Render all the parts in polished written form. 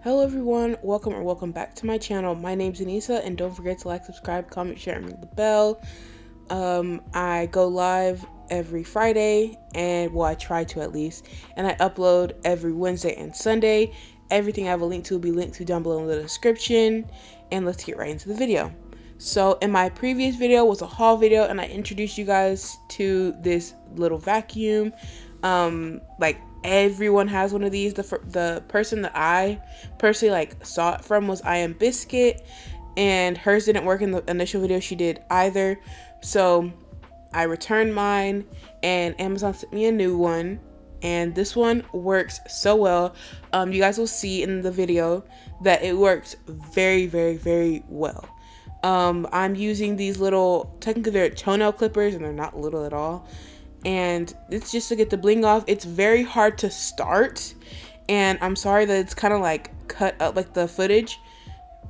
Hello everyone, welcome back to my channel. My name's Anisa, and don't forget to like, subscribe, comment, share, and ring the bell. I go live every Friday, and well, I try to at least, and I upload every Wednesday and Sunday. Everything I have a link to will be linked to down below in the description, and let's get right into the video. So in my previous video was a haul video, and I introduced you guys to this little vacuum. Like everyone has one of these. The person that I personally saw it from was I Am Biscuit, and hers didn't work in the initial video she did either. So I returned mine, and Amazon sent me a new one, and this one works so well. You guys will see in the video that it works very well. I'm using these little, technically they're toenail clippers, and they're not little at all, and it's just to get the bling off. It's very hard to start, and I'm sorry that it's kind of like cut up, like the footage.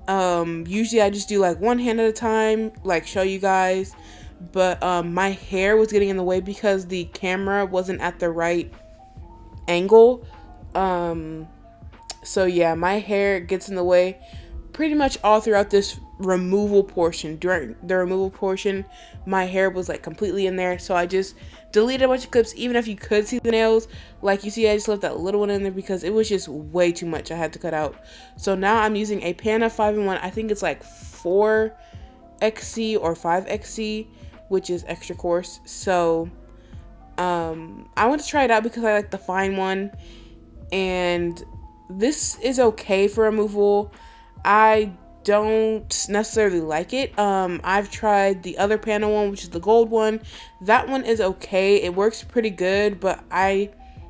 Usually I just do like one hand at a time, like show you guys, but my hair was getting in the way because the camera wasn't at the right angle. So yeah, my hair gets in the way pretty much all throughout this removal portion. During the removal portion, my hair was like completely in there, so I just deleted a bunch of clips. Even if you could see the nails, like you see, I just left that little one in there because it was just way too much I had to cut out. So now I'm using a Pana 5-in-1. I think it's like 4XC or 5XC, which is extra coarse. So I want to try it out because I like the fine one, and this is okay for removal. I don't necessarily like it. I've tried the other panel one, which is the gold one. That one is okay. It works pretty good, but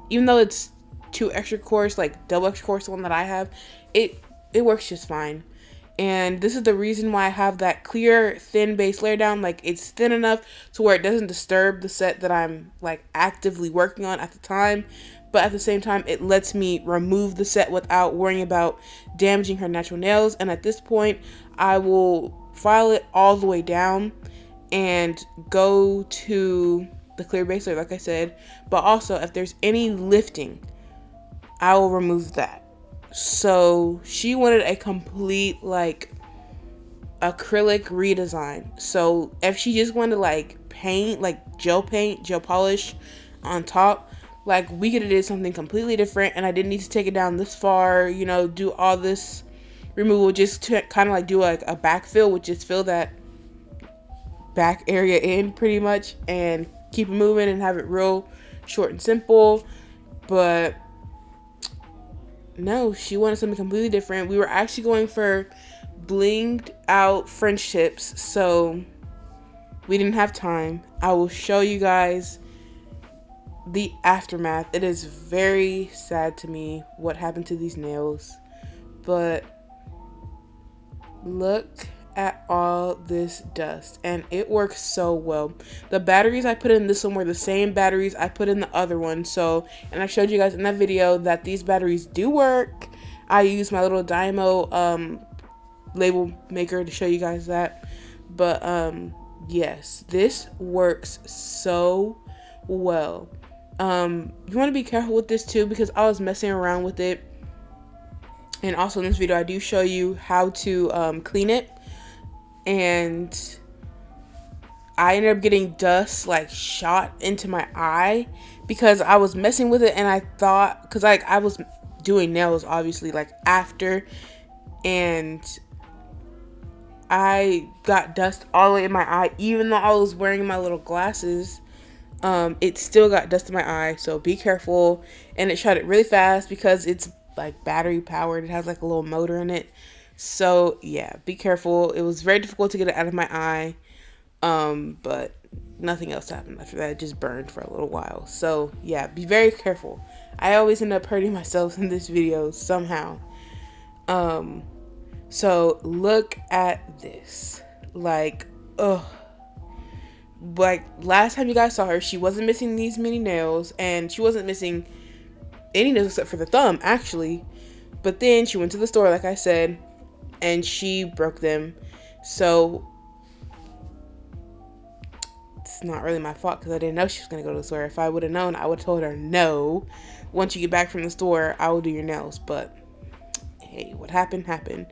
even though it's too extra coarse, like double extra coarse, the one that I have, it works just fine. And this is the reason why I have that clear thin base layer down. Like, it's thin enough to where it doesn't disturb the set that I'm like actively working on at the time, but at the same time it lets me remove the set without worrying about damaging her natural nails. And at this point I will file it all the way down and go to the clear base layer, like I said, but also if there's any lifting, I will remove that. So she wanted a complete like acrylic redesign. So if she just wanted like paint, like gel polish on top, like we could have did something completely different, and I didn't need to take it down this far, you know, do all this removal just to kind of like do like a backfill, which is fill that back area in pretty much and keep it moving and have it real short and simple. But no, she wanted something completely different. We were actually going for blinged out French tips, so we didn't have time. I will show you guys the aftermath. It is very sad to me what happened to these nails, but look at all this dust, and it works so well. The batteries I put in this one were the same batteries I put in the other one, so, and I showed you guys in that video that these batteries do work. I use my little Dymo label maker to show you guys that, but yes, this works so well. You want to be careful with this too, because I was messing around with it, and also in this video I do show you how to clean it, and I ended up getting dust like shot into my eye because I was messing with it, and I thought, because like I was doing nails obviously like after, and I got dust all the way in my eye. Even though I was wearing my little glasses, it still got dust in my eye, so be careful. And it shot it really fast because it's like battery powered. It has like a little motor in it, so yeah, be careful. It was very difficult to get it out of my eye, but nothing else happened after that. It just burned for a little while. So yeah, be very careful. I always end up hurting myself in this video somehow. So look at this, like, ugh. Like last time you guys saw her, she wasn't missing these many nails, and she wasn't missing any nails except for the thumb actually. But then she went to the store, like I said, and she broke them. So it's not really my fault because I didn't know she was gonna go to the store. If I would have known, I would have told her, no, once you get back from the store, I will do your nails. But hey, what happened happened.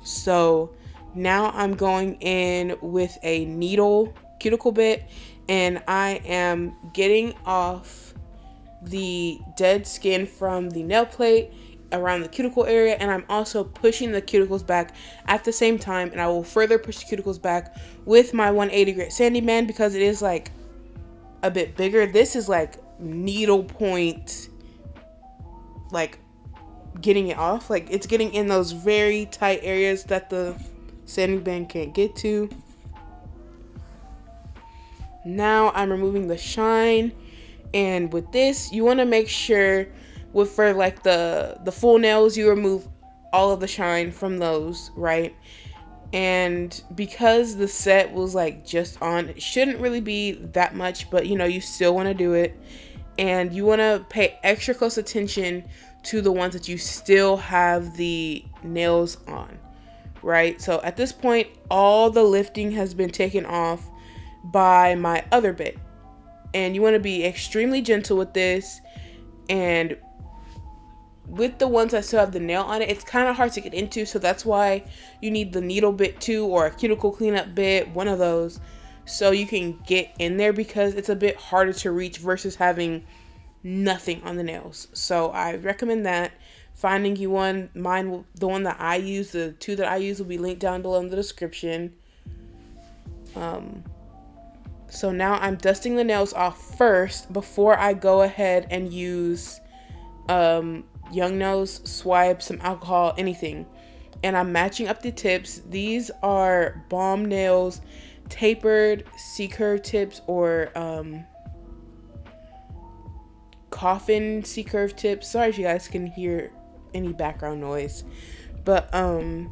So now I'm going in with a needle cuticle bit, and I am getting off the dead skin from the nail plate around the cuticle area, and I'm also pushing the cuticles back at the same time, and I will further push the cuticles back with my 180 grit sanding band because it is like a bit bigger. This is like needle point, like getting it off, like it's getting in those very tight areas that the sanding band can't get to. Now I'm removing the shine, and with this you want to make sure for like the full nails, you remove all of the shine from those, right? And because the set was like just on, it shouldn't really be that much, but you know, you still want to do it, and you want to pay extra close attention to the ones that you still have the nails on, right? So at this point, all the lifting has been taken off by my other bit, and you want to be extremely gentle with this. And with the ones that still have the nail on it, it's kind of hard to get into, so that's why you need the needle bit too, or a cuticle cleanup bit, one of those, so you can get in there, because it's a bit harder to reach versus having nothing on the nails. So I recommend that, finding you one. Mine, the one that I use, the two that I use will be linked down below in the description. So now I'm dusting the nails off first before I go ahead and use Young Nose, swipe, some alcohol, anything. And I'm matching up the tips. These are Balm Nails tapered C-curve tips, or coffin C-curve tips. Sorry if you guys can hear any background noise, but I'm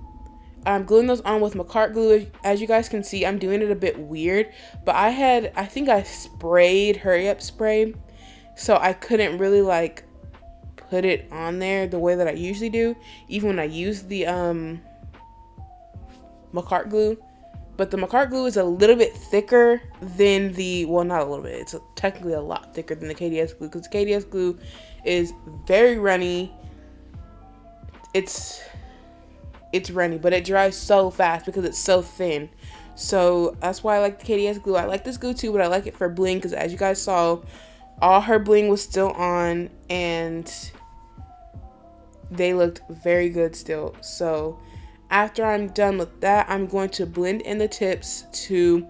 gluing those on with Macart glue. As you guys can see, I'm doing it a bit weird, but I think I sprayed hurry up spray, so I couldn't really like put it on there the way that I usually do, even when I use the Macart glue. But the Macart glue is a little bit thicker than the, well, not a little bit, it's technically a lot thicker than the KDS glue, because the KDS glue is very runny. It's runny, but it dries so fast because it's so thin. So that's why I like the KDS glue. I like this glue too, but I like it for bling, because as you guys saw, all her bling was still on, and they looked very good still. So after I'm done with that, I'm going to blend in the tips to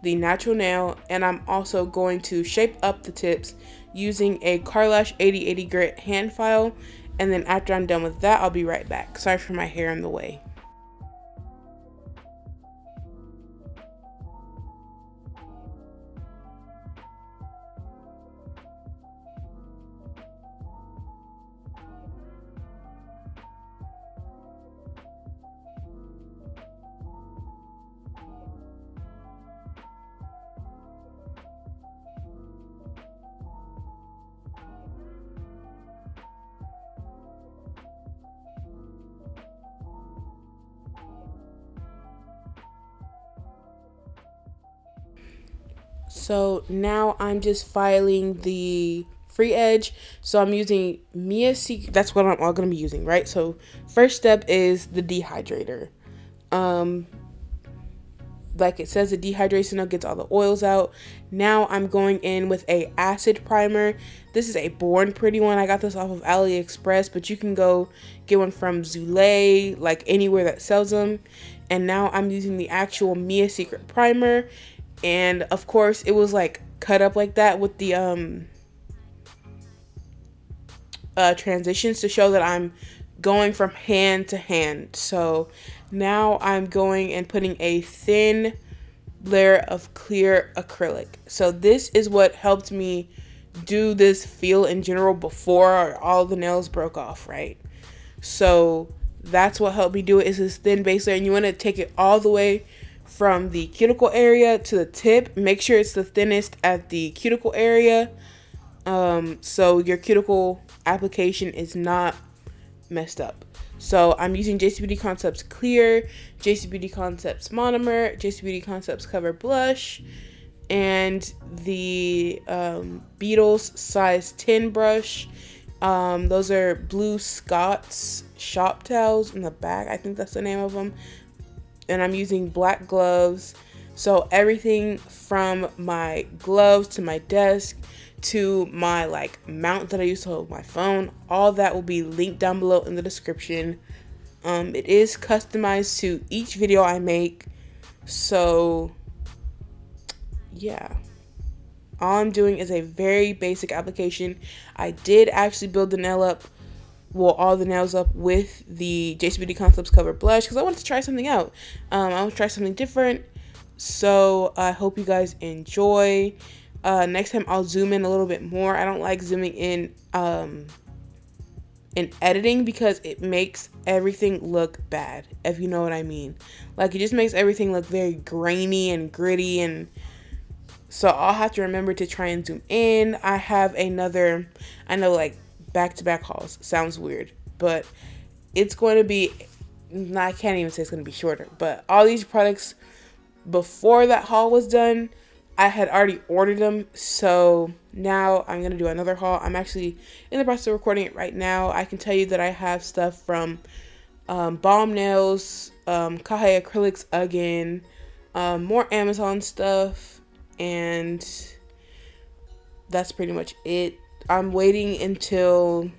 the natural nail, and I'm also going to shape up the tips using a Carlash 8080 grit hand file. And then after I'm done with that, I'll be right back. Sorry for my hair in the way. So now I'm just filing the free edge. So I'm using Mia Secret. That's what I'm all going to be using, right? So first step is the dehydrator. Like it says, the dehydration gets all the oils out. Now I'm going in with a acid primer. This is a Born Pretty one. I got this off of AliExpress, but you can go get one from Zulay, like anywhere that sells them. And now I'm using the actual Mia Secret primer. And of course, it was like cut up like that with the transitions to show that I'm going from hand to hand. So now I'm going and putting a thin layer of clear acrylic. So this is what helped me do this feel in general before all the nails broke off, right? So that's what helped me do it, is this thin base layer. And you want to take it all the way from the cuticle area to the tip. Make sure it's the thinnest at the cuticle area, so your cuticle application is not messed up. So I'm using JC Beauty Concepts Clear, JC Beauty Concepts Monomer, JC Beauty Concepts Cover Blush, and the Beetles size 10 brush. Those are Blue Scott's shop towels in the back. I think that's the name of them. And I'm using black gloves. So everything from my gloves to my desk to my like mount that I use to hold my phone, all that will be linked down below in the description. It is customized to each video I make. So yeah. All I'm doing is a very basic application. I did actually build the nail up, well, all the nails up with the JC Beauty Concepts Cover Blush because I wanted to try something out. I want to try something different. So I hope you guys enjoy. Next time I'll zoom in a little bit more. I don't like zooming in editing because it makes everything look bad, if you know what I mean. Like, it just makes everything look very grainy and gritty, and so I'll have to remember to try and zoom in. I have another, I know like back-to-back hauls sounds weird, but it's going to be, I can't even say it's going to be shorter, but all these products before that haul was done, I had already ordered them, so now I'm going to do another haul. I'm actually in the process of recording it right now. I can tell you that I have stuff from Balm Nails, Kahe Acrylics again, more Amazon stuff, and that's pretty much it. I'm waiting until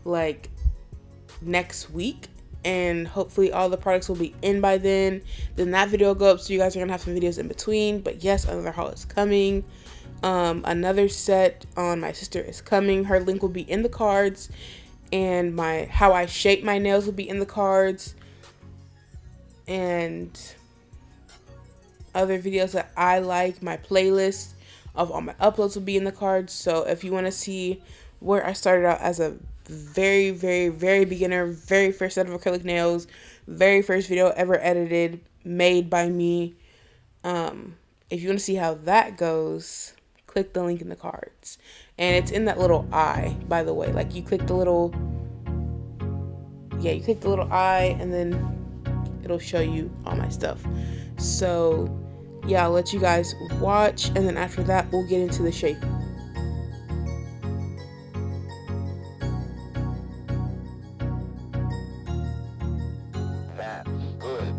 like next week, and hopefully all the products will be in by then. Then that video will go up, so you guys are gonna have some videos in between. But yes, another haul is coming. Another set on my sister is coming. Her link will be in the cards, and my how I shape my nails will be in the cards, and other videos that I like. My playlist of all my uploads will be in the cards. So if you want to see where I started out as a very, very, very beginner, very first set of acrylic nails, very first video ever edited, made by me, if you want to see how that goes, click the link in the cards. And it's in that little eye, by the way. Like, you click the little, yeah, you click the little eye, and then it'll show you all my stuff. So yeah, I'll let you guys watch, and then after that we'll get into the shape. That's good.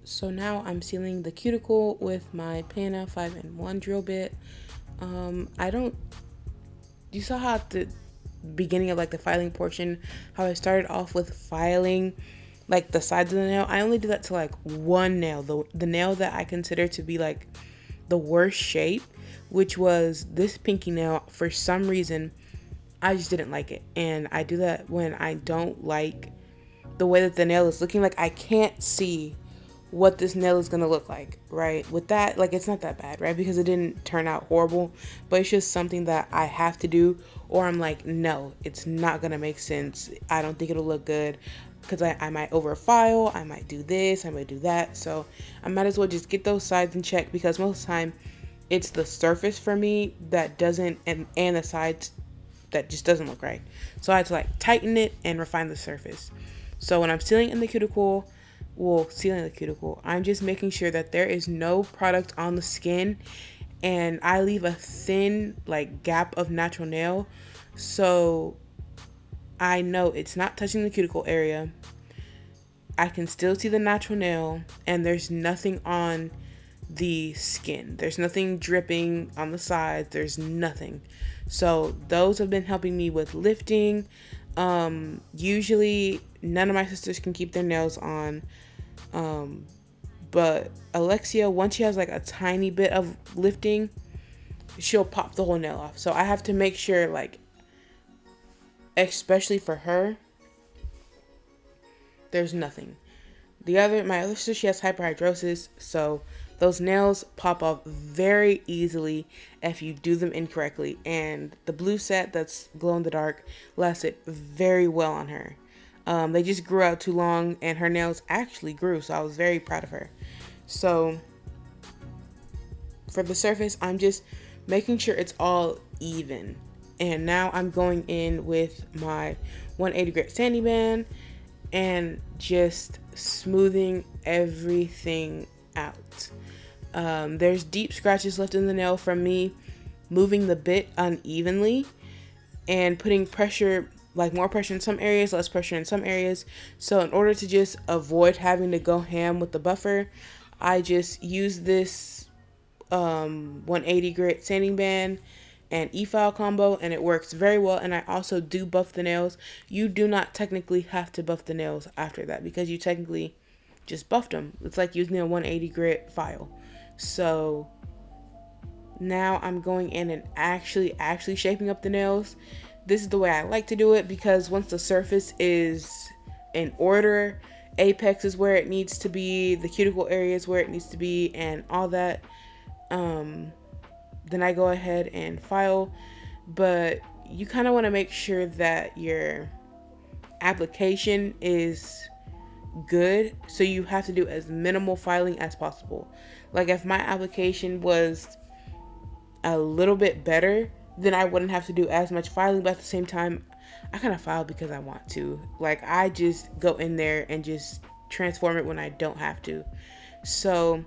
So now I'm sealing the cuticle with my Pana 5-in-1 drill bit. I don't, you saw how at the beginning of like the filing portion, how I started off with filing like the sides of the nail. I only did that to like one nail, the nail that I consider to be like the worst shape, which was this pinky nail. For some reason, I just didn't like it. And I do that when I don't like the way that the nail is looking. Like I can't see what this nail is gonna look like, right? With that, like it's not that bad, right? Because it didn't turn out horrible, but it's just something that I have to do, or I'm like, no, it's not gonna make sense. I don't think it'll look good because I might overfile, I might do this, I might do that. So I might as well just get those sides in check, because most of the time it's the surface for me that doesn't, and the sides that just doesn't look right. So I had to like tighten it and refine the surface. So when I'm sealing the cuticle, I'm just making sure that there is no product on the skin, and I leave a thin like gap of natural nail, so I know it's not touching the cuticle area. I can still see the natural nail, and there's nothing on the skin. There's nothing dripping on the sides. There's nothing. So those have been helping me with lifting. Usually none of my sisters can keep their nails on. But Alexia, once she has like a tiny bit of lifting, she'll pop the whole nail off. So I have to make sure, like, especially for her, there's nothing. My other sister, she has hyperhidrosis, so those nails pop off very easily if you do them incorrectly. And the blue set that's glow in the dark lasted very well on her. They just grew out too long, and her nails actually grew, so I was very proud of her. So for the surface, I'm just making sure it's all even. And now I'm going in with my 180 grit sanding band and just smoothing everything out. There's deep scratches left in the nail from me moving the bit unevenly and putting pressure, like more pressure in some areas, less pressure in some areas. So in order to just avoid having to go ham with the buffer, I just use this 180 grit sanding band and e-file combo, and it works very well. And I also do buff the nails. You do not technically have to buff the nails after that, because you technically just buffed them. It's like using a 180 grit file. So now I'm going in and actually shaping up the nails. This is the way I like to do it, because once the surface is in order, apex is where it needs to be, the cuticle area is where it needs to be, and all that, then I go ahead and file. But you kind of want to make sure that your application is good, so you have to do as minimal filing as possible. Like if my application was a little bit better, then I wouldn't have to do as much filing. But at the same time, I kind of file because I want to. Like I just go in there and just transform it when I don't have to. So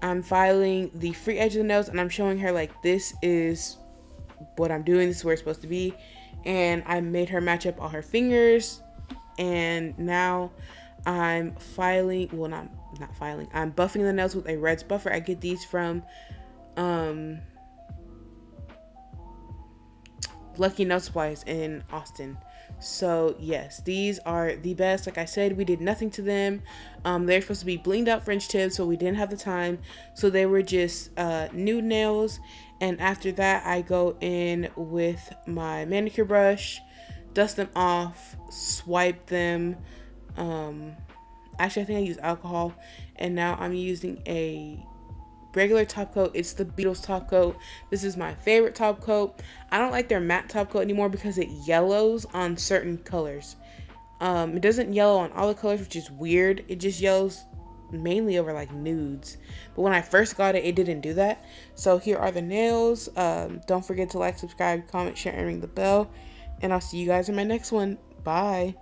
I'm filing the free edge of the nails, and I'm showing her like, this is what I'm doing, this is where it's supposed to be. And I made her match up all her fingers, and now I'm filing, well, not filing, I'm buffing the nails with a Reds buffer. I get these from Lucky Nail Supplies in Austin. So yes, these are the best. Like I said, we did nothing to them. They're supposed to be blinged out French tips, so we didn't have the time, so they were just nude nails. And after that, I go in with my manicure brush, dust them off, swipe them. Actually, I think I use alcohol, and now I'm using a regular top coat. It's the Beatles top coat. This is my favorite top coat. I don't like their matte top coat anymore because it yellows on certain colors. It doesn't yellow on all the colors, which is weird. It just yellows mainly over like nudes. But when I first got it, it didn't do that. So here are the nails. Don't forget to like, subscribe, comment, share, and ring the bell. And I'll see you guys in my next one. Bye.